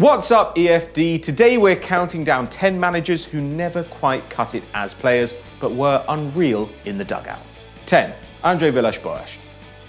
What's up, EFD? Today we're counting down 10 managers who never quite cut it as players, but were unreal in the dugout. 10. Andre Villas-Boas.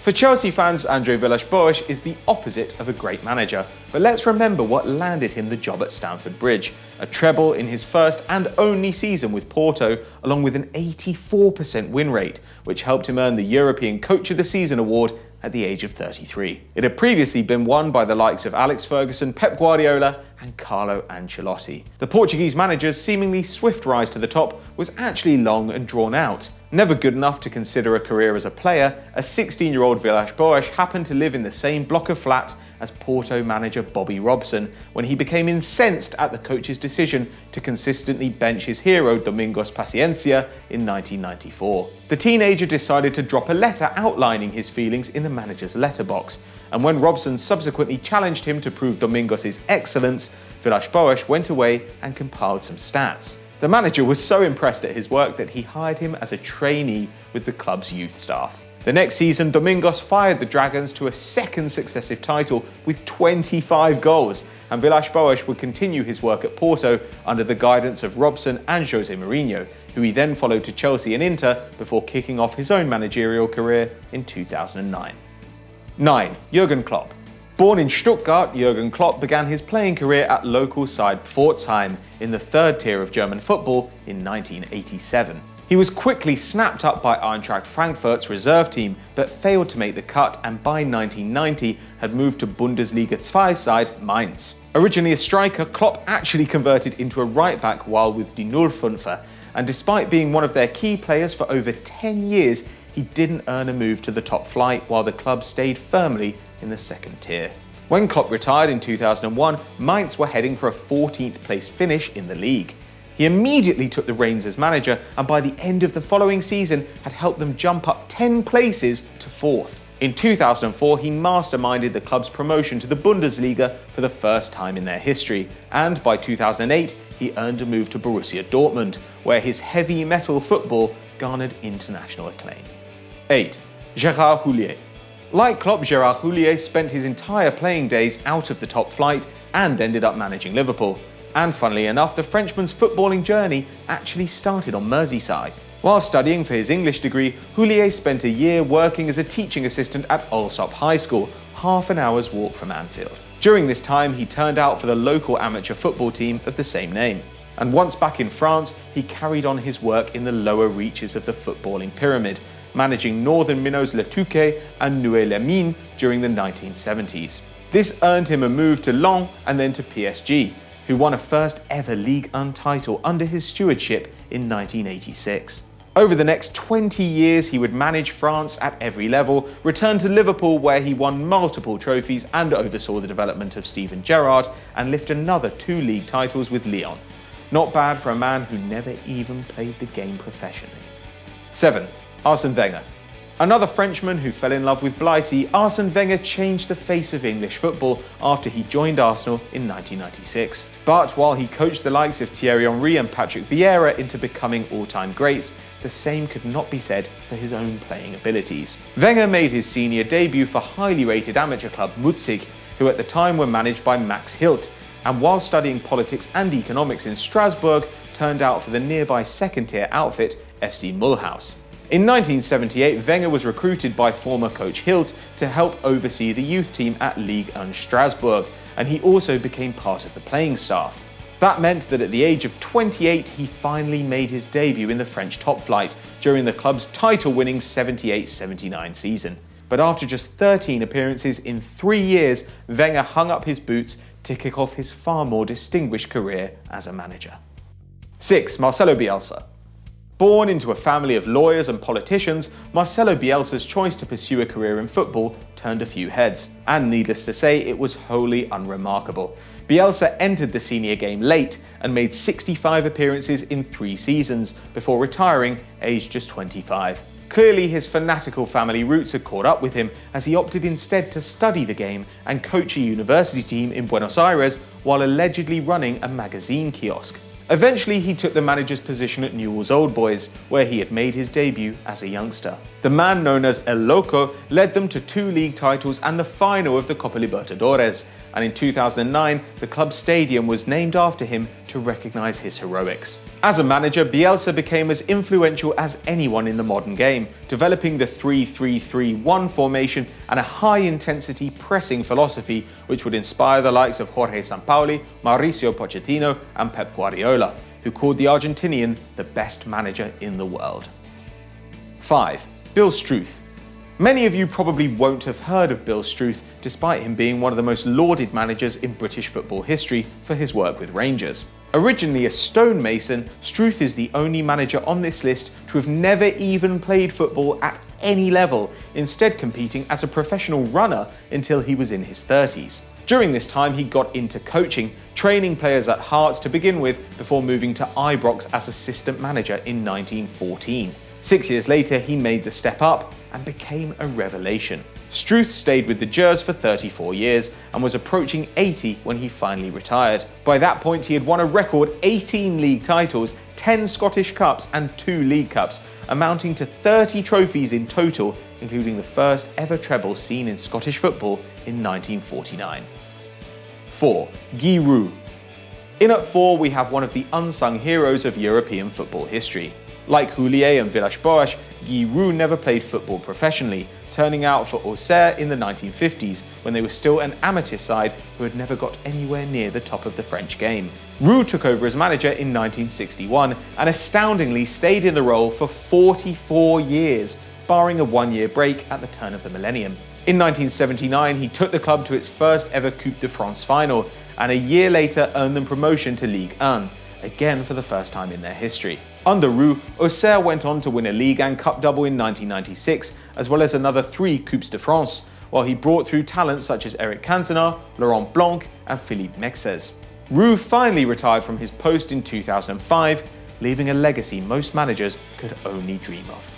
For Chelsea fans, Andre Villas-Boas is the opposite of a great manager, but let's remember what landed him the job at Stamford Bridge. A treble in his first and only season with Porto, along with an 84% win rate, which helped him earn the European Coach of the Season award at the age of 33. It had previously been won by the likes of Alex Ferguson, Pep Guardiola and Carlo Ancelotti. The Portuguese manager's seemingly swift rise to the top was actually long and drawn out. Never good enough to consider a career as a player, a 16-year-old Villas-Boas happened to live in the same block of flats as Porto manager Bobby Robson when he became incensed at the coach's decision to consistently bench his hero Domingos Paciencia in 1994. The teenager decided to drop a letter outlining his feelings in the manager's letterbox, and when Robson subsequently challenged him to prove Domingos' excellence, Villas-Boas went away and compiled some stats. The manager was so impressed at his work that he hired him as a trainee with the club's youth staff. The next season, Domingos fired the Dragons to a second successive title with 25 goals, and Villas-Boas would continue his work at Porto under the guidance of Robson and Jose Mourinho, who he then followed to Chelsea and Inter before kicking off his own managerial career in 2009. 9. Jurgen Klopp. Born in Stuttgart, Jurgen Klopp began his playing career at local side Pforzheim in the third tier of German football in 1987. He was quickly snapped up by Eintracht Frankfurt's reserve team, but failed to make the cut, and by 1990 had moved to Bundesliga 2 side Mainz. Originally a striker, Klopp actually converted into a right-back while with Die Nullfünfer, and despite being one of their key players for over 10 years, he didn't earn a move to the top flight while the club stayed firmly in the second tier. When Klopp retired in 2001, Mainz were heading for a 14th place finish in the league. He immediately took the reins as manager, and by the end of the following season had helped them jump up 10 places to 4th. In 2004, he masterminded the club's promotion to the Bundesliga for the first time in their history, and by 2008, he earned a move to Borussia Dortmund, where his heavy metal football garnered international acclaim. 8. Gérard Houllier. Like Klopp, Gérard Houllier spent his entire playing days out of the top flight and ended up managing Liverpool. And funnily enough, the Frenchman's footballing journey actually started on Merseyside. While studying for his English degree, Houllier spent a year working as a teaching assistant at Allsop High School, half an hour's walk from Anfield. During this time, he turned out for the local amateur football team of the same name. And once back in France, he carried on his work in the lower reaches of the footballing pyramid, managing Northern Minnows Le Touquet and Noué-les-Mines during the 1970s. This earned him a move to Lens and then to PSG, who won a first ever Ligue 1 title under his stewardship in 1986. Over the next 20 years, he would manage France at every level, return to Liverpool where he won multiple trophies and oversaw the development of Steven Gerrard, and lift another 2 league titles with Lyon. Not bad for a man who never even played the game professionally. 7. Arsene Wenger. Another Frenchman who fell in love with Blighty, Arsene Wenger changed the face of English football after he joined Arsenal in 1996. But while he coached the likes of Thierry Henry and Patrick Vieira into becoming all-time greats, the same could not be said for his own playing abilities. Wenger made his senior debut for highly rated amateur club Mutzig, who at the time were managed by Max Hilt, and while studying politics and economics in Strasbourg, turned out for the nearby second-tier outfit FC Mulhouse. In 1978, Wenger was recruited by former coach Hilt to help oversee the youth team at Ligue 1 Strasbourg, and he also became part of the playing staff. That meant that at the age of 28, he finally made his debut in the French top flight during the club's title-winning 78-79 season. But after just 13 appearances in 3 years, Wenger hung up his boots to kick off his far more distinguished career as a manager. 6. Marcelo Bielsa. Born into a family of lawyers and politicians, Marcelo Bielsa's choice to pursue a career in football turned a few heads, and needless to say, it was wholly unremarkable. Bielsa entered the senior game late and made 65 appearances in 3 seasons before retiring, aged just 25. Clearly, his fanatical family roots had caught up with him, as he opted instead to study the game and coach a university team in Buenos Aires while allegedly running a magazine kiosk. Eventually, he took the manager's position at Newell's Old Boys, where he had made his debut as a youngster. The man known as El Loco led them to 2 league titles and the final of the Copa Libertadores, and in 2009, the club's stadium was named after him to recognise his heroics. As a manager, Bielsa became as influential as anyone in the modern game, developing the 3-3-3-1 formation and a high-intensity pressing philosophy which would inspire the likes of Jorge Sampaoli, Mauricio Pochettino and Pep Guardiola, who called the Argentinian the best manager in the world. 5. Bill Strith. Many of you probably won't have heard of Bill Strith, despite him being one of the most lauded managers in British football history for his work with Rangers. Originally a stonemason, Strith is the only manager on this list to have never even played football at any level, instead competing as a professional runner until he was in his 30s. During this time, he got into coaching, training players at Hearts to begin with before moving to Ibrox as assistant manager in 1914. 6 years later, he made the step up and became a revelation. Strith stayed with the Gers for 34 years and was approaching 80 when he finally retired. By that point, he had won a record 18 league titles, 10 Scottish Cups and 2 League Cups, amounting to 30 trophies in total, including the first ever treble seen in Scottish football in 1949. 4. Guy Roux. In at 4, we have one of the unsung heroes of European football history. Like Houllier and Villas-Boas, Guy Roux never played football professionally, turning out for Auxerre in the 1950s, when they were still an amateur side who had never got anywhere near the top of the French game. Roux took over as manager in 1961 and astoundingly stayed in the role for 44 years, barring a one-year break at the turn of the millennium. In 1979, he took the club to its first ever Coupe de France final, and a year later earned them promotion to Ligue 1, again for the first time in their history. Under Roux, Auxerre went on to win a league and cup double in 1996, as well as another 3 Coupes de France, while he brought through talents such as Eric Cantona, Laurent Blanc and Philippe Mexes. Roux finally retired from his post in 2005, leaving a legacy most managers could only dream of.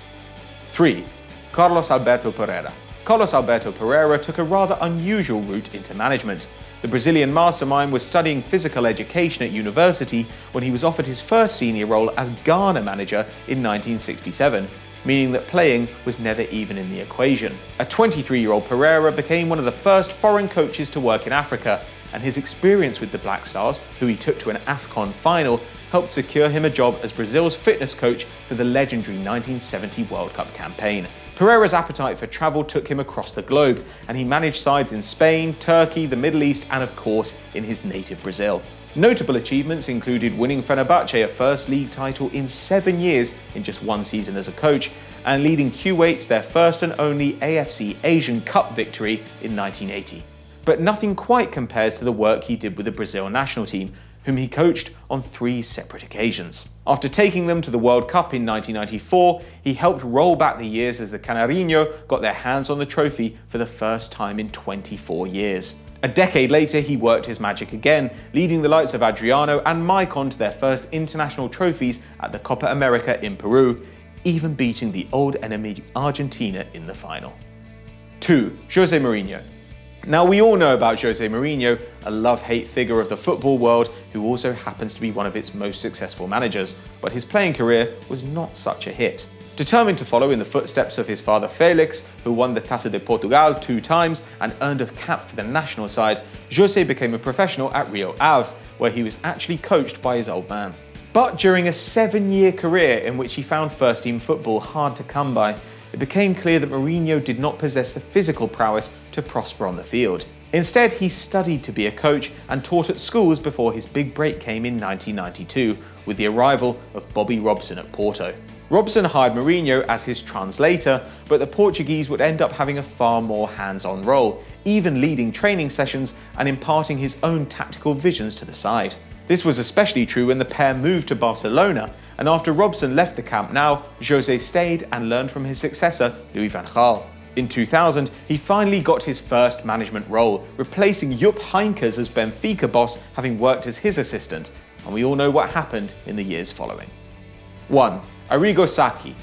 3. Carlos Alberto Parreira. Carlos Alberto Parreira took a rather unusual route into management. The Brazilian mastermind was studying physical education at university when he was offered his first senior role as Ghana manager in 1967, meaning that playing was never even in the equation. A 23-year-old Parreira became one of the first foreign coaches to work in Africa, and his experience with the Black Stars, who he took to an AFCON final, helped secure him a job as Brazil's fitness coach for the legendary 1970 World Cup campaign. Pereira's appetite for travel took him across the globe, and he managed sides in Spain, Turkey, the Middle East, and of course, in his native Brazil. Notable achievements included winning Fenerbahce a first league title in 7 years in just 1 season as a coach, and leading Kuwait to their first and only AFC Asian Cup victory in 1980. But nothing quite compares to the work he did with the Brazil national team, whom he coached on 3 separate occasions. After taking them to the World Cup in 1994, he helped roll back the years as the Canarinho got their hands on the trophy for the first time in 24 years. A decade later, he worked his magic again, leading the likes of Adriano and Maicon to their first international trophies at the Copa America in Peru, even beating the old enemy Argentina in the final. 2. Jose Mourinho. Now, we all know about Jose Mourinho, a love-hate figure of the football world who also happens to be one of its most successful managers, but his playing career was not such a hit. Determined to follow in the footsteps of his father Felix, who won the Taça de Portugal 2 times and earned a cap for the national side, Jose became a professional at Rio Ave, where he was actually coached by his old man. But during a 7-year career in which he found first-team football hard to come by, it became clear that Mourinho did not possess the physical prowess to prosper on the field. Instead, he studied to be a coach and taught at schools before his big break came in 1992 with the arrival of Bobby Robson at Porto. Robson hired Mourinho as his translator, but the Portuguese would end up having a far more hands-on role, even leading training sessions and imparting his own tactical visions to the side. This was especially true when the pair moved to Barcelona, and after Robson left the Camp Nou, Jose stayed and learned from his successor, Louis van Gaal. In 2000, he finally got his first management role, replacing Jupp Heynckes as Benfica boss, having worked as his assistant, and we all know what happened in the years following. 1. Arrigo Sacchi.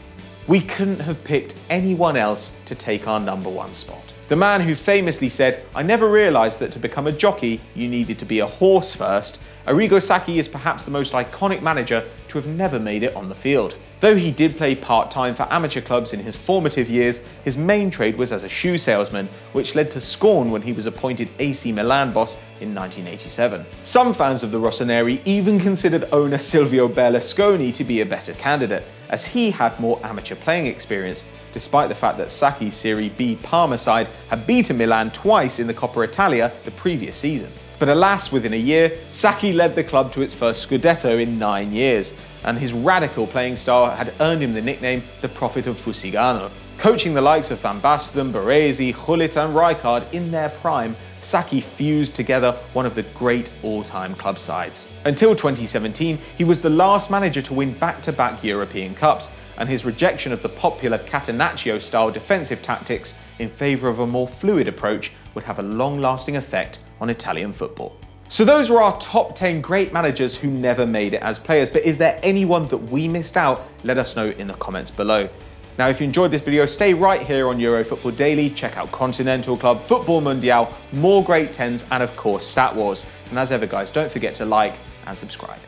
We couldn't have picked anyone else to take our number 1 spot. The man who famously said, "I never realised that to become a jockey, you needed to be a horse first," Arrigo Sacchi is perhaps the most iconic manager to have never made it on the field. Though he did play part-time for amateur clubs in his formative years, his main trade was as a shoe salesman, which led to scorn when he was appointed AC Milan boss in 1987. Some fans of the Rossoneri even considered owner Silvio Berlusconi to be a better candidate, as he had more amateur playing experience, despite the fact that Sacchi's Serie B Parma side had beaten Milan twice in the Coppa Italia the previous season. But alas, within a year, Sacchi led the club to its first Scudetto in 9 years, and his radical playing style had earned him the nickname the Prophet of Fusigano. Coaching the likes of Van Basten, Baresi, Gullit and Rijkaard in their prime, Sacchi fused together one of the great all-time club sides. Until 2017, he was the last manager to win back-to-back European Cups, and his rejection of the popular Catenaccio-style defensive tactics in favour of a more fluid approach would have a long-lasting effect on Italian football. So those were our top 10 great managers who never made it as players, but is there anyone that we missed out? Let us know in the comments below. Now, if you enjoyed this video, stay right here on Eurofootball Daily, check out Continental Club, Football Mundial, more great 10s, and of course Stat Wars. And as ever guys, don't forget to like and subscribe.